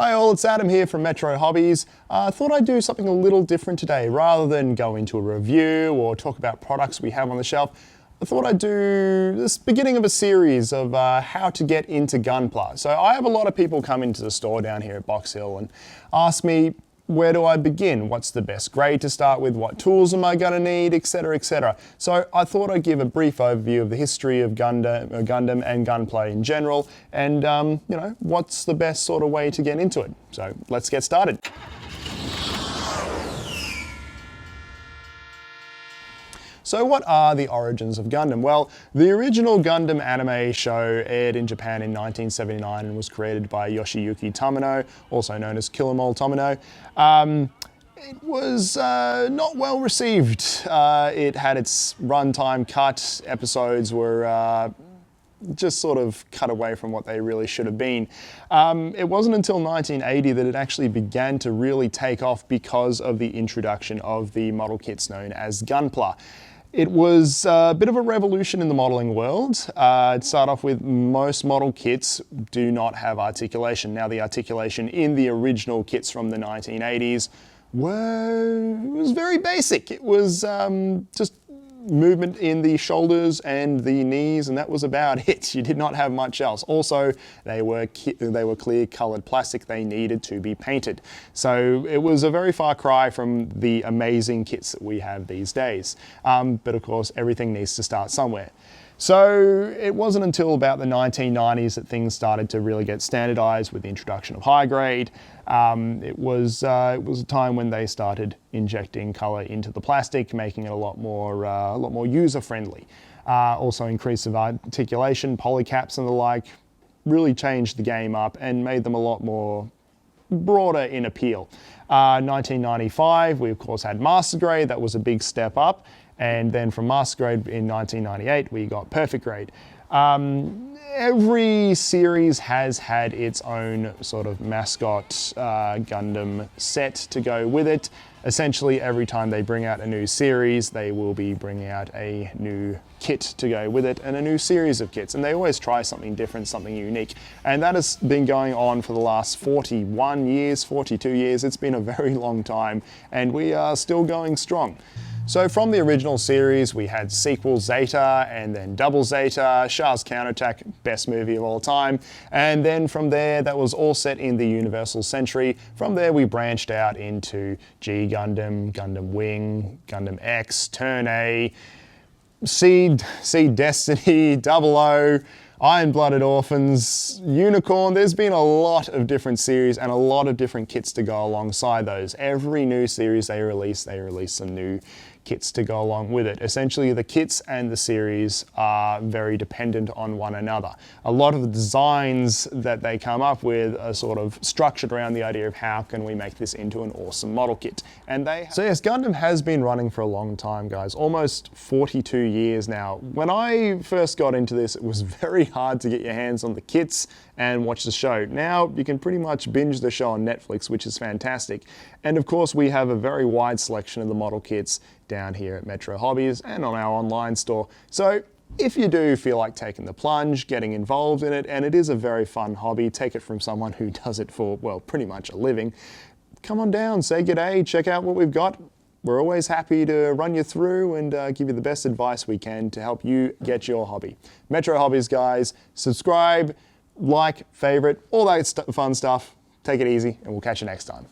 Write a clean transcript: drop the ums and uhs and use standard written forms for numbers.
Hi all, it's Adam here from Metro Hobbies. I thought I'd do something a little different today. Rather than go into a review or talk about products we have on the shelf, I thought I'd do this beginning of a series of how to get into Gunpla. So I have a lot of people come into the store down here at Box Hill and ask me, where do I begin? What's the best grade to start with? What tools am I going to need? Etc, etc. So I thought I'd give a brief overview of the history of Gundam and Gunpla in general, and you know, what's the best sort of way to get into it. So let's get started. So what are the origins of Gundam? Well, the original Gundam anime show aired in Japan in 1979 and was created by Yoshiyuki Tamino, also known as Kill 'Em All Tamino. It was not well received. It had its runtime cut. Episodes were just sort of cut away from what they really should have been. It wasn't until 1980 that it actually began to really take off because of the introduction of the model kits known as Gunpla. It was a bit of a revolution in the modeling world. To start off with, most model kits do not have articulation. Now, the articulation in the original kits from the 1980s was very basic. It was just movement in the shoulders and the knees, and that was about it. You did not have much else. Also, they were clear colored plastic. They needed to be painted. So it was a very far cry from the amazing kits that we have these days. But of course, everything needs to start somewhere. So it wasn't until about the 1990s that things started to really get standardized with the introduction of high grade. It was a time when they started injecting color into the plastic, making it a lot more user-friendly. Also, increase of articulation, polycaps and the like, really changed the game up and made them a lot more broader in appeal. 1995, we of course had Master Grade. That was a big step up. And then from Master Grade in 1998, we got Perfect Grade. Every series has had its own sort of mascot Gundam set to go with it. Essentially, every time they bring out a new series, they will be bringing out a new kit to go with it and a new series of kits. And they always try something different, something unique. And that has been going on for the last 41 years, 42 years. It's been a very long time, and we are still going strong. So from the original series, we had sequel Zeta and then Double Zeta, Shah's Counterattack, best movie of all time. And then from there, that was all set in the Universal Century. From there, we branched out into G Gundam, Gundam Wing, Gundam X, Turn A, Seed Destiny, Double O, Iron-Blooded Orphans, Unicorn. There's been a lot of different series and a lot of different kits to go alongside those. Every new series they release some new kits to go along with it. Essentially, the kits and the series are very dependent on one another. A lot of the designs that they come up with are sort of structured around the idea of how can we make this into an awesome model kit. So yes, Gundam has been running for a long time, guys, almost 42 years now. When I first got into this, it was very hard to get your hands on the kits and watch the show. Now you can pretty much binge the show on Netflix, which is fantastic. And of course, we have a very wide selection of the model kits down here at Metro Hobbies and on our online store. So if you do feel like taking the plunge, getting involved in it, and it is a very fun hobby, take it from someone who does it for, well, pretty much a living, come on down, say g'day, check out what we've got. We're always happy to run you through and give you the best advice we can to help you get your hobby. Metro Hobbies, guys, subscribe, like, favorite, all that fun stuff. Take it easy, and we'll catch you next time.